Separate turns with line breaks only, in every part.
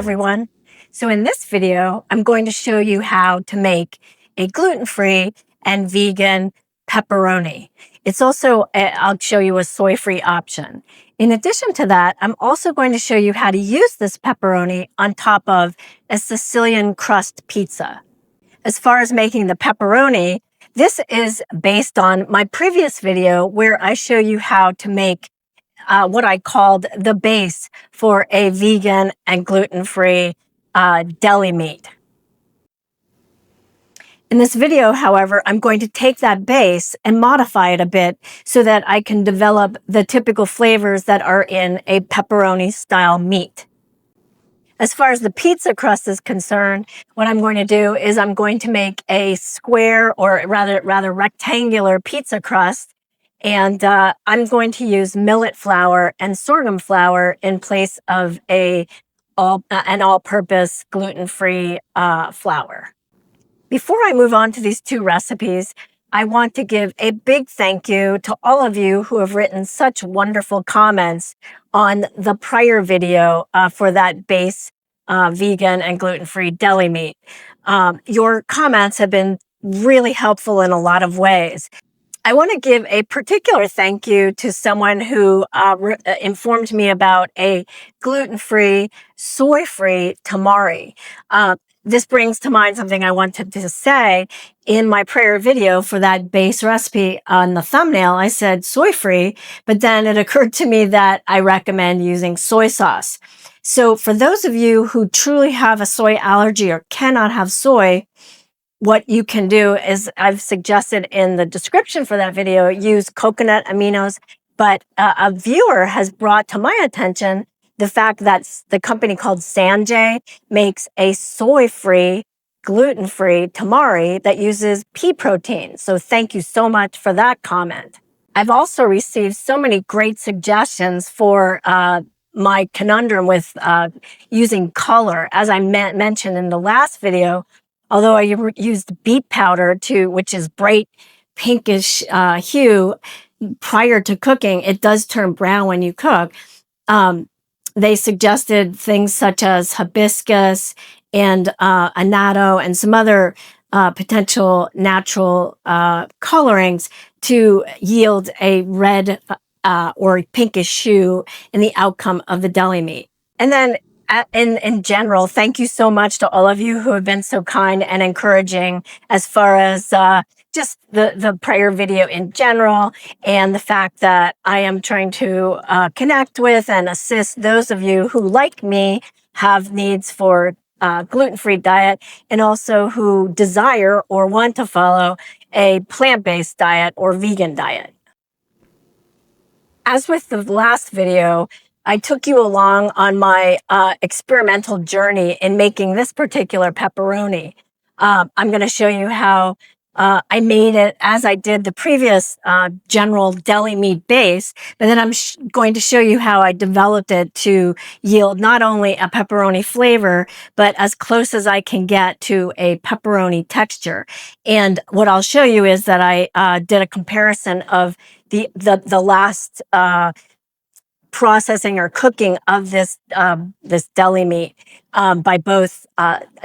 everyone. So in this video, I'm going to show you how to make a gluten-free and vegan pepperoni. It's also, I'll show you a soy-free option. In addition to that, I'm also going to show you how to use this pepperoni on top of a Sicilian crust pizza. As far as making the pepperoni, this is based on my previous video where I show you how to make what I called the base for a vegan and gluten-free deli meat. In this video, however, I'm going to take that base and modify it a bit so that I can develop the typical flavors that are in a pepperoni-style meat. As far as the pizza crust is concerned, what I'm going to do is I'm going to make a square or rather rectangular pizza crust. And I'm going to use millet flour and sorghum flour in place of an all-purpose gluten-free flour. Before I move on to these two recipes, I want to give a big thank you to all of you who have written such wonderful comments on the prior video for that base vegan and gluten-free deli meat. Your comments have been really helpful in a lot of ways. I want to give a particular thank you to someone who informed me about a gluten-free, soy-free tamari. This brings to mind something I wanted to say. In my prior video for that base recipe on the thumbnail, I said soy-free, but then it occurred to me that I recommend using soy sauce. So for those of you who truly have a soy allergy or cannot have soy, what you can do is, I've suggested in the description for that video, use coconut aminos, but a viewer has brought to my attention the fact that the company called Sanjay makes a soy-free, gluten-free tamari that uses pea protein. So thank you so much for that comment. I've also received so many great suggestions for my conundrum with using color. As I mentioned in the last video, although I used beet powder which is bright pinkish hue prior to cooking, it does turn brown when you cook. They suggested things such as hibiscus and annatto and some other potential natural colorings to yield a red or pinkish hue in the outcome of the deli meat. And then in general, thank you so much to all of you who have been so kind and encouraging as far as just the prior video in general, and the fact that I am trying to connect with and assist those of you who, like me, have needs for gluten-free diet, and also who desire or want to follow a plant-based diet or vegan diet. As with the last video, I took you along on my experimental journey in making this particular pepperoni. I'm going to show you how I made it as I did the previous general deli meat base, but then I'm going to show you how I developed it to yield not only a pepperoni flavor, but as close as I can get to a pepperoni texture. And what I'll show you is that I did a comparison of the last processing or cooking of this deli meat by both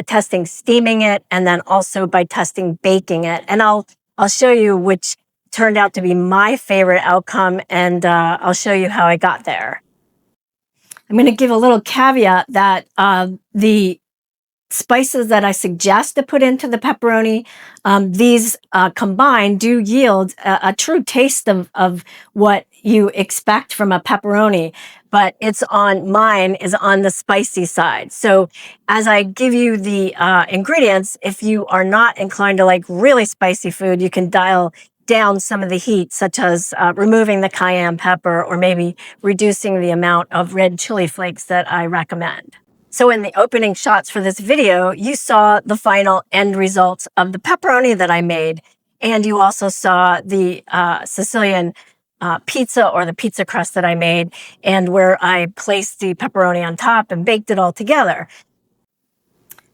testing steaming it and then also by testing baking it. And I'll show you which turned out to be my favorite outcome, and I'll show you how I got there. I'm going to give a little caveat that the spices that I suggest to put into the pepperoni, these combined do yield a true taste of what you expect from a pepperoni, but mine is on the spicy side. So as I give you the ingredients, if you are not inclined to like really spicy food, you can dial down some of the heat, such as removing the cayenne pepper or maybe reducing the amount of red chili flakes that I recommend. So in the opening shots for this video, you saw the final end results of the pepperoni that I made, and you also saw the Sicilian pizza or the pizza crust that I made, and where I placed the pepperoni on top and baked it all together.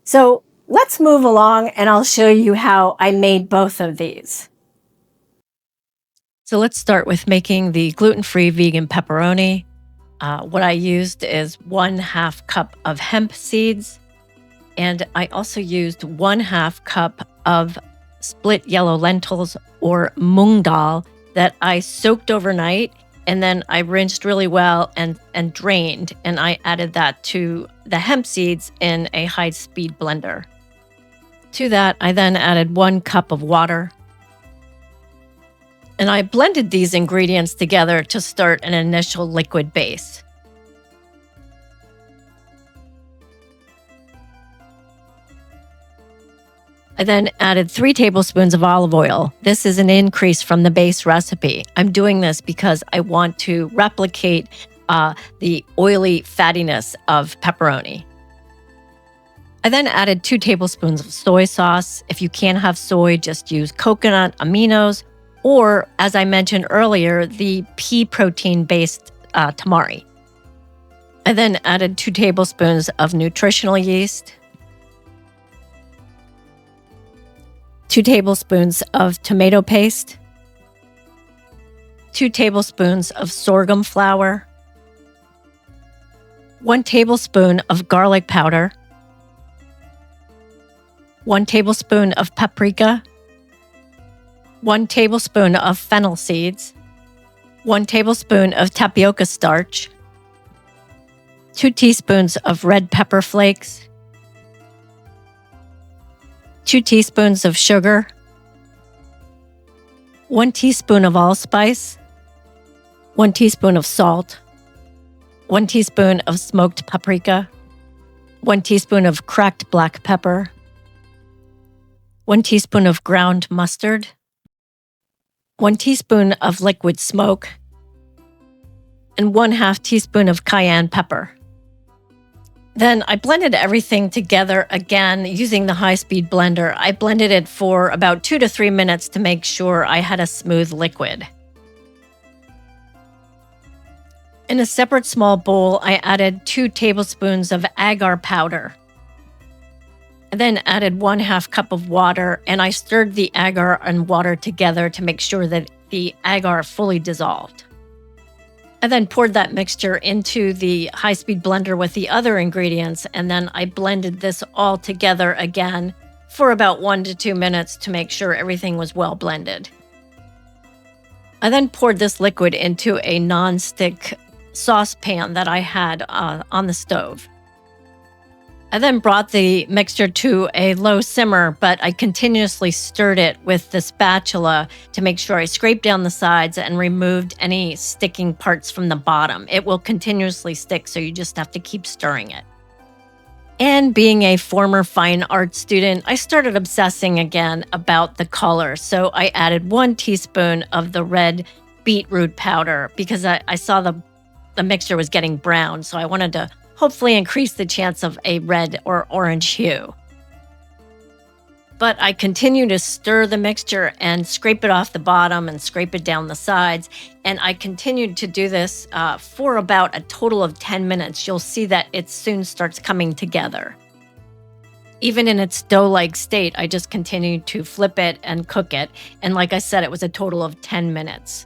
So let's move along and I'll show you how I made both of these. So let's start with making the gluten-free vegan pepperoni. What I used is 1/2 cup of hemp seeds, and I also used 1/2 cup of split yellow lentils or Moong Dal that I soaked overnight, and then I rinsed really well and drained, and I added that to the hemp seeds in a high-speed blender. To that, I then added 1 cup of water, and I blended these ingredients together to start an initial liquid base. I then added 3 tablespoons of olive oil. This is an increase from the base recipe. I'm doing this because I want to replicate the oily fattiness of pepperoni. I then added 2 tablespoons of soy sauce. If you can't have soy, just use coconut aminos, or as I mentioned earlier, the pea protein-based tamari. I then added 2 tablespoons of nutritional yeast, 2 tablespoons of tomato paste, 2 tablespoons of sorghum flour, 1 tablespoon of garlic powder, 1 tablespoon of paprika, 1 tablespoon of fennel seeds, 1 tablespoon of tapioca starch, 2 teaspoons of red pepper flakes, 2 teaspoons of sugar, 1 teaspoon of allspice, 1 teaspoon of salt, 1 teaspoon of smoked paprika, 1 teaspoon of cracked black pepper, 1 teaspoon of ground mustard, 1 teaspoon of liquid smoke, and 1/2 teaspoon of cayenne pepper. Then I blended everything together again using the high-speed blender. I blended it for about 2 to 3 minutes to make sure I had a smooth liquid. In a separate small bowl, I added 2 tablespoons of agar powder. I then added 1/2 cup of water, and I stirred the agar and water together to make sure that the agar fully dissolved. I then poured that mixture into the high-speed blender with the other ingredients, and then I blended this all together again for about 1 to 2 minutes to make sure everything was well blended. I then poured this liquid into a non-stick saucepan that I had on the stove. I then brought the mixture to a low simmer, but I continuously stirred it with the spatula to make sure I scraped down the sides and removed any sticking parts from the bottom. It will continuously stick, so you just have to keep stirring it. And being a former fine art student, I started obsessing again about the color. So I added 1 teaspoon of the red beetroot powder because I saw the mixture was getting brown, so I wanted to hopefully increase the chance of a red or orange hue. But I continue to stir the mixture and scrape it off the bottom and scrape it down the sides. And I continued to do this for about a total of 10 minutes. You'll see that it soon starts coming together. Even in its dough-like state, I just continued to flip it and cook it. And like I said, it was a total of 10 minutes.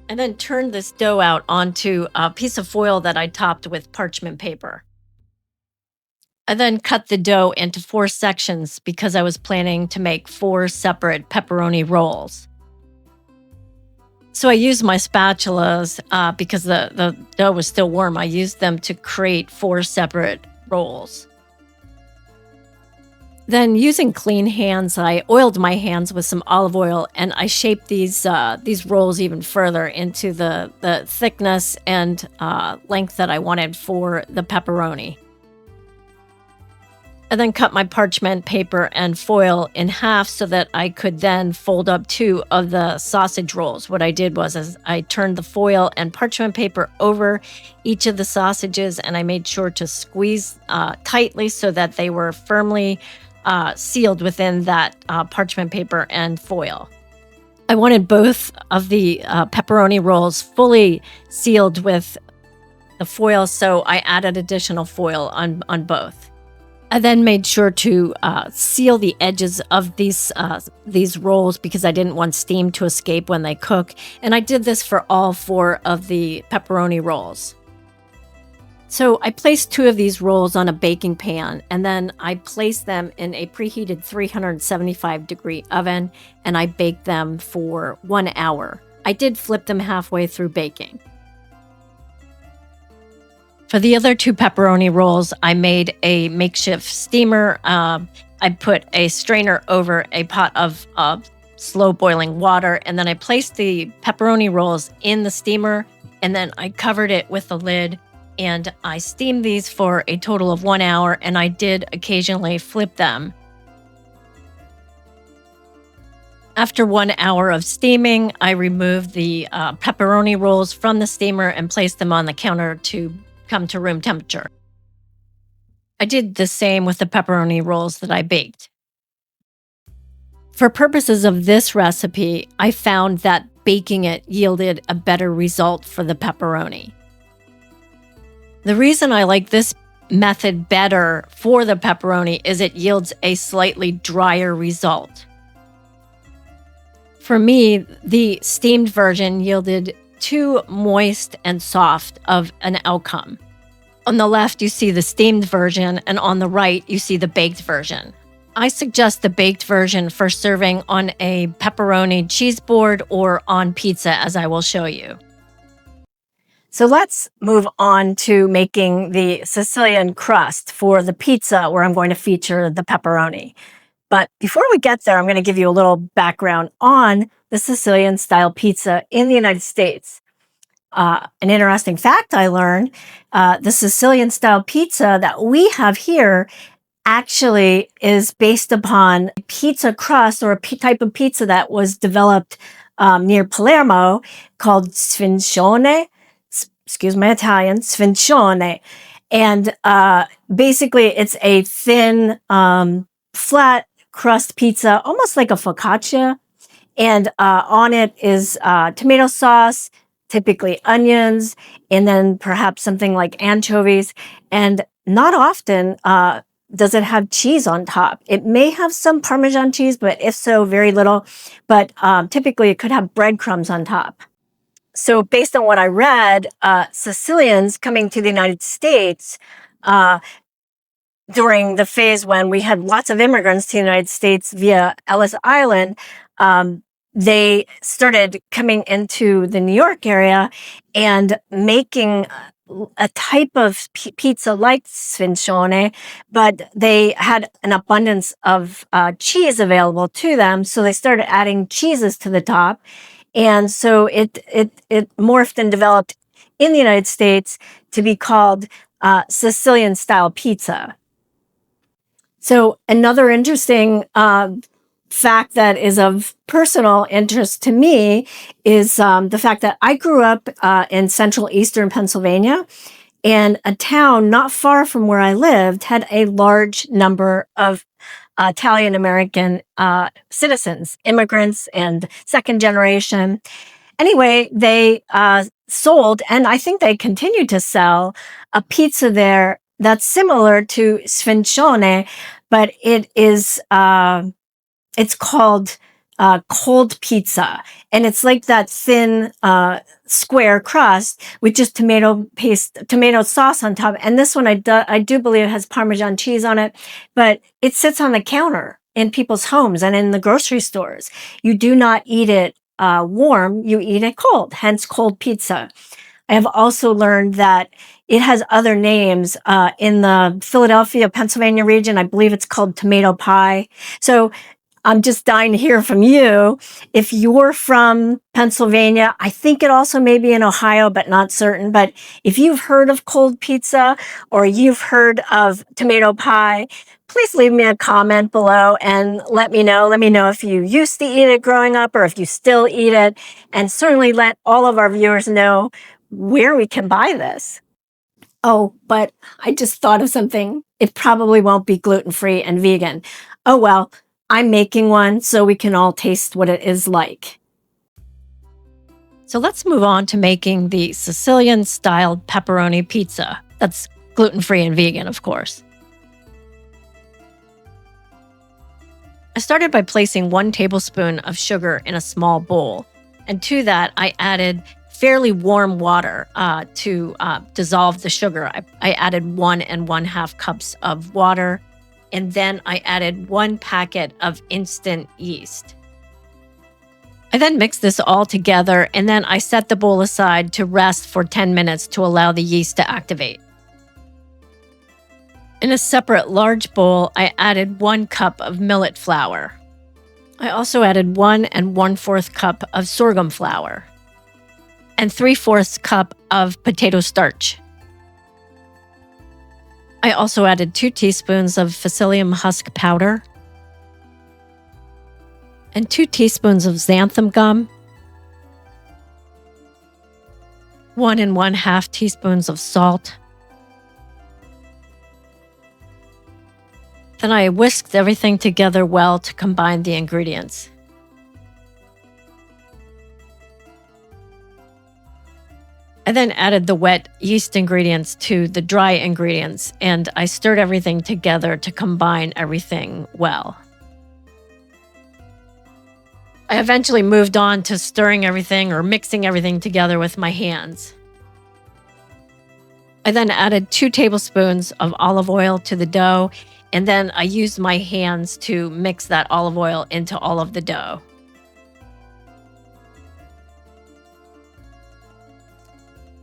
And then turned this dough out onto a piece of foil that I topped with parchment paper. I then cut the dough into 4 sections because I was planning to make 4 separate pepperoni rolls. So I used my spatulas because the dough was still warm. I used them to create 4 separate rolls. Then using clean hands, I oiled my hands with some olive oil, and I shaped these rolls even further into the thickness and length that I wanted for the pepperoni. I then cut my parchment paper and foil in half so that I could then fold up 2 of the sausage rolls. What I did was I turned the foil and parchment paper over each of the sausages, and I made sure to squeeze tightly so that they were firmly sealed within that parchment paper and foil. I wanted both of the pepperoni rolls fully sealed with the foil, so I added additional foil on both. I then made sure to seal the edges of these rolls because I didn't want steam to escape when they cook. And I did this for all 4 of the pepperoni rolls. So I placed 2 of these rolls on a baking pan, and then I placed them in a preheated 375-degree oven, and I baked them for 1 hour. I did flip them halfway through baking. For the other 2 pepperoni rolls, I made a makeshift steamer. I put a strainer over a pot of slow boiling water, and then I placed the pepperoni rolls in the steamer, and then I covered it with the lid, and I steamed these for a total of 1 hour, and I did occasionally flip them. After 1 hour of steaming, I removed the pepperoni rolls from the steamer and placed them on the counter to come to room temperature. I did the same with the pepperoni rolls that I baked. For purposes of this recipe, I found that baking it yielded a better result for the pepperoni. The reason I like this method better for the pepperoni is it yields a slightly drier result. For me, the steamed version yielded too moist and soft of an outcome. On the left, you see the steamed version, and on the right, you see the baked version. I suggest the baked version for serving on a pepperoni cheese board or on pizza, as I will show you. So let's move on to making the Sicilian crust for the pizza, where I'm going to feature the pepperoni. But before we get there, I'm going to give you a little background on the Sicilian-style pizza in the United States. An interesting fact I learned, the Sicilian-style pizza that we have here actually is based upon pizza crust, or a type of pizza that was developed near Palermo called sfincione. Excuse my Italian, sfincione. And basically it's a thin, flat crust pizza, almost like a focaccia. And on it is tomato sauce, typically onions, and then perhaps something like anchovies. And not often does it have cheese on top. It may have some Parmesan cheese, but if so, very little. But typically it could have breadcrumbs on top. So based on what I read, Sicilians coming to the United States during the phase when we had lots of immigrants to the United States via Ellis Island, they started coming into the New York area and making a type of pizza like sfincione, but they had an abundance of cheese available to them. So they started adding cheeses to the top. And so it morphed and developed in the United States to be called Sicilian-style pizza. So another interesting fact that is of personal interest to me is the fact that I grew up in central eastern Pennsylvania, and a town not far from where I lived had a large number of Italian American citizens, immigrants, and second generation. Anyway, they sold, and I think they continue to sell, a pizza there that's similar to sfincione, but it is it's called cold pizza, and it's like that thin square crust with just tomato sauce on top. And this one I do believe has Parmesan cheese on it, but it sits on the counter in people's homes and in the grocery stores. You do not eat it warm, you eat it cold, hence cold pizza. I have also learned that it has other names in the Philadelphia, Pennsylvania region. I believe it's called tomato pie. So I'm just dying to hear from you. If you're from Pennsylvania, I think it also may be in Ohio, but not certain. But if you've heard of cold pizza or you've heard of tomato pie, please leave me a comment below and let me know. Let me know if you used to eat it growing up or if you still eat it. And certainly let all of our viewers know where we can buy this. Oh, but I just thought of something. It probably won't be gluten-free and vegan. Oh, well. I'm making one so we can all taste what it is like. So let's move on to making the Sicilian-style pepperoni pizza. That's gluten-free and vegan, of course. I started by placing 1 tablespoon of sugar in a small bowl. And to that, I added fairly warm water to dissolve the sugar. I added 1 1/2 cups of water, and then I added 1 packet of instant yeast. I then mixed this all together, and then I set the bowl aside to rest for 10 minutes to allow the yeast to activate. In a separate large bowl, I added 1 cup of millet flour. I also added 1 1/4 cup of sorghum flour and 3/4 cup of potato starch. I also added 2 teaspoons of psyllium husk powder and 2 teaspoons of xanthan gum, 1 1/2 teaspoons of salt. Then I whisked everything together well to combine the ingredients. I then added the wet yeast ingredients to the dry ingredients, and I stirred everything together to combine everything well. I eventually moved on to stirring everything or mixing everything together with my hands. I then added 2 tablespoons of olive oil to the dough, and then I used my hands to mix that olive oil into all of the dough.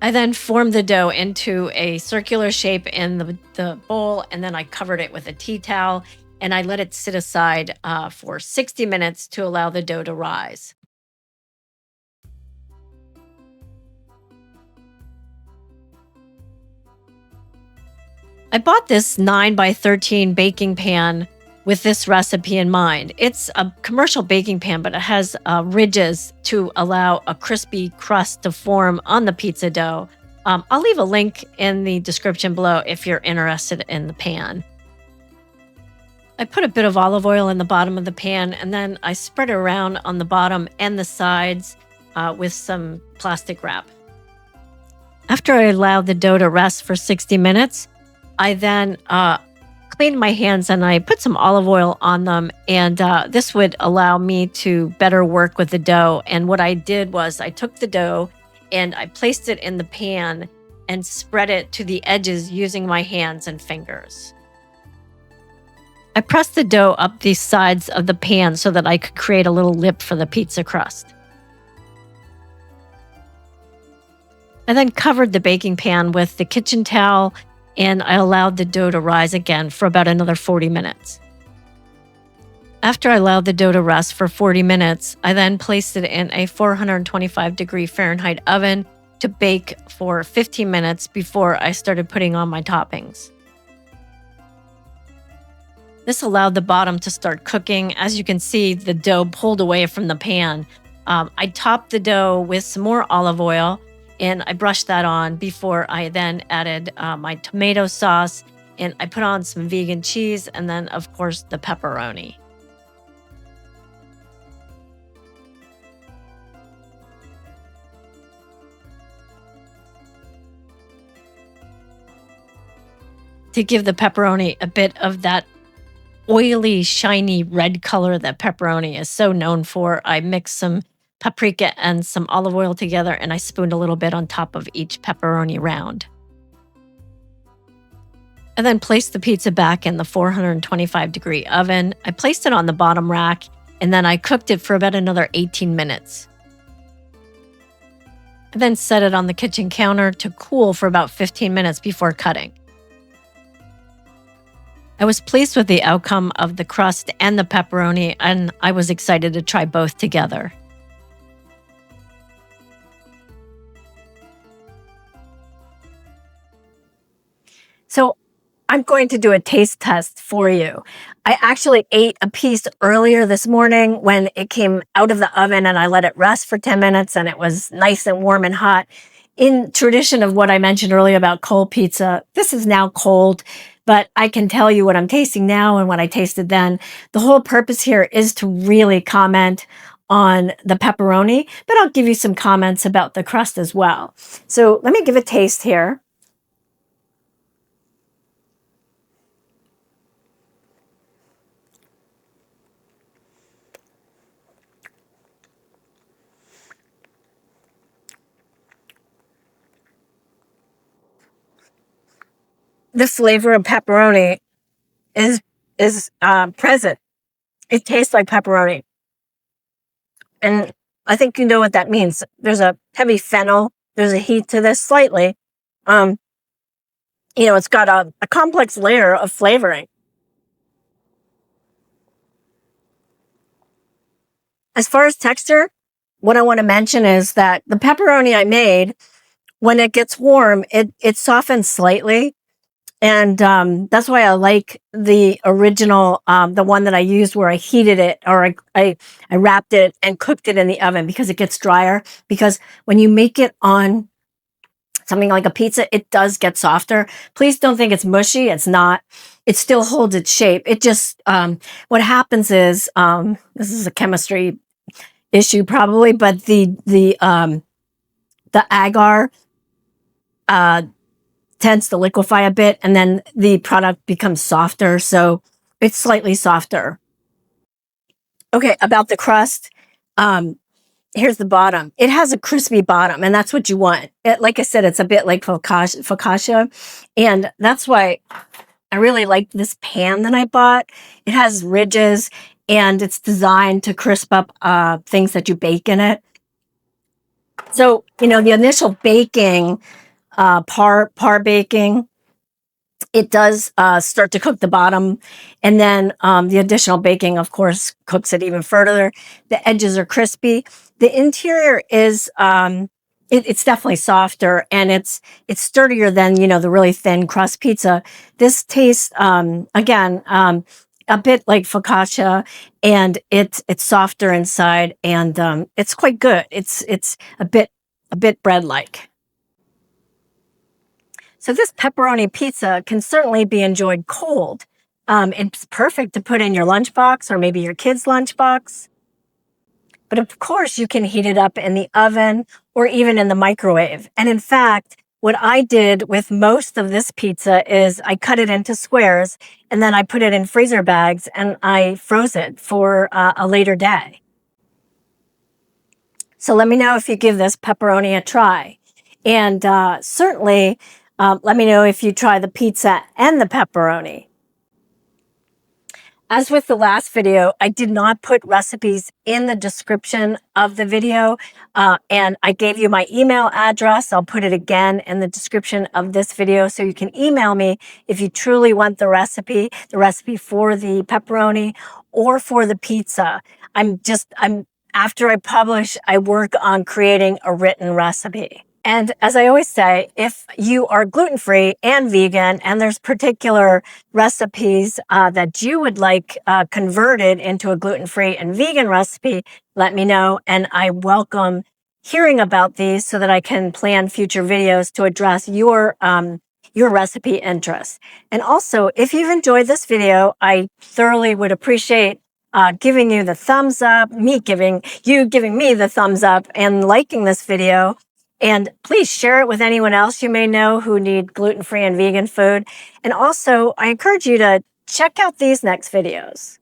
I then formed the dough into a circular shape in the bowl, and then I covered it with a tea towel, and I let it sit aside for 60 minutes to allow the dough to rise. I bought this 9 by 13 baking pan with this recipe in mind. It's a commercial baking pan, but it has ridges to allow a crispy crust to form on the pizza dough. I'll leave a link in the description below if you're interested in the pan. I put a bit of olive oil in the bottom of the pan, and then I spread it around on the bottom and the sides with some plastic wrap. After I allowed the dough to rest for 60 minutes, I then cleaned my hands and I put some olive oil on them, and this would allow me to better work with the dough. And what I did was I took the dough and I placed it in the pan and spread it to the edges using my hands and fingers. I pressed the dough up the sides of the pan so that I could create a little lip for the pizza crust. I then covered the baking pan with the kitchen towel, and I allowed the dough to rise again for about another 40 minutes. After I allowed the dough to rest for 40 minutes, I then placed it in a 425-degree Fahrenheit oven to bake for 15 minutes before I started putting on my toppings. This allowed the bottom to start cooking. As you can see, the dough pulled away from the pan. I topped the dough with some more olive oil, and I brushed that on before I then added my tomato sauce, and I put on some vegan cheese, and then, of course, the pepperoni. To give the pepperoni a bit of that oily, shiny red color that pepperoni is so known for, I mixed some paprika and some olive oil together, and I spooned a little bit on top of each pepperoni round. I then placed the pizza back in the 425-degree oven. I placed it on the bottom rack, and then I cooked it for about another 18 minutes. I then set it on the kitchen counter to cool for about 15 minutes before cutting. I was pleased with the outcome of the crust and the pepperoni, and I was excited to try both together. So I'm going to do a taste test for you. I actually ate a piece earlier this morning when it came out of the oven, and I let it rest for 10 minutes, and it was nice and warm and hot. In tradition of what I mentioned earlier about cold pizza, this is now cold, but I can tell you what I'm tasting now and what I tasted then. The whole purpose here is to really comment on the pepperoni, but I'll give you some comments about the crust as well. So let me give a taste here. the flavor of pepperoni is present. It tastes like pepperoni. And I think you know what that means. There's a heavy fennel. There's a heat to this slightly. It's got a complex layer of flavoring. As far as texture, what I want to mention is that the pepperoni I made, when it gets warm, it softens slightly. And that's why I like the original, the one that I used where I heated it, or I wrapped it and cooked it in the oven, because it gets drier. Because when you make it on something like a pizza, it does get softer. Please don't think it's mushy. It's not. It still holds its shape. It just, what happens is, this is a chemistry issue probably, but the agar tends to liquefy a bit, and then the product becomes softer. So it's slightly softer. Okay, about the crust. Here's the bottom. It has a crispy bottom, and that's what you want. Like I said, it's a bit like focaccia, and that's why I really like this pan that I bought. It has ridges, and it's designed to crisp up things that you bake in it. So, the initial baking, par baking, it does start to cook the bottom, and then the additional baking, of course, cooks it even further. The edges are crispy. The interior is it's definitely softer, and it's sturdier than the really thin crust pizza. This tastes again a bit like focaccia, and it's softer inside, and it's quite good. It's a bit bread like. So this pepperoni pizza can certainly be enjoyed cold. It's perfect to put in your lunchbox, or maybe your kid's lunchbox. But of course, you can heat it up in the oven or even in the microwave. And in fact, what I did with most of this pizza is I cut it into squares, and then I put it in freezer bags, and I froze it for a later day. So let me know if you give this pepperoni a try. And certainly, let me know if you try the pizza and the pepperoni. As with the last video, I did not put recipes in the description of the video, and I gave you my email address. I'll put it again in the description of this video, so you can email me if you truly want the recipe for the pepperoni or for the pizza. After I publish, I work on creating a written recipe. And as I always say, if you are gluten-free and vegan, and there's particular recipes that you would like converted into a gluten-free and vegan recipe, let me know. And I welcome hearing about these, so that I can plan future videos to address your recipe interests. And also, if you've enjoyed this video, I thoroughly would appreciate giving you the thumbs up, giving me the thumbs up, and liking this video. And please share it with anyone else you may know who need gluten-free and vegan food. And also, I encourage you to check out these next videos.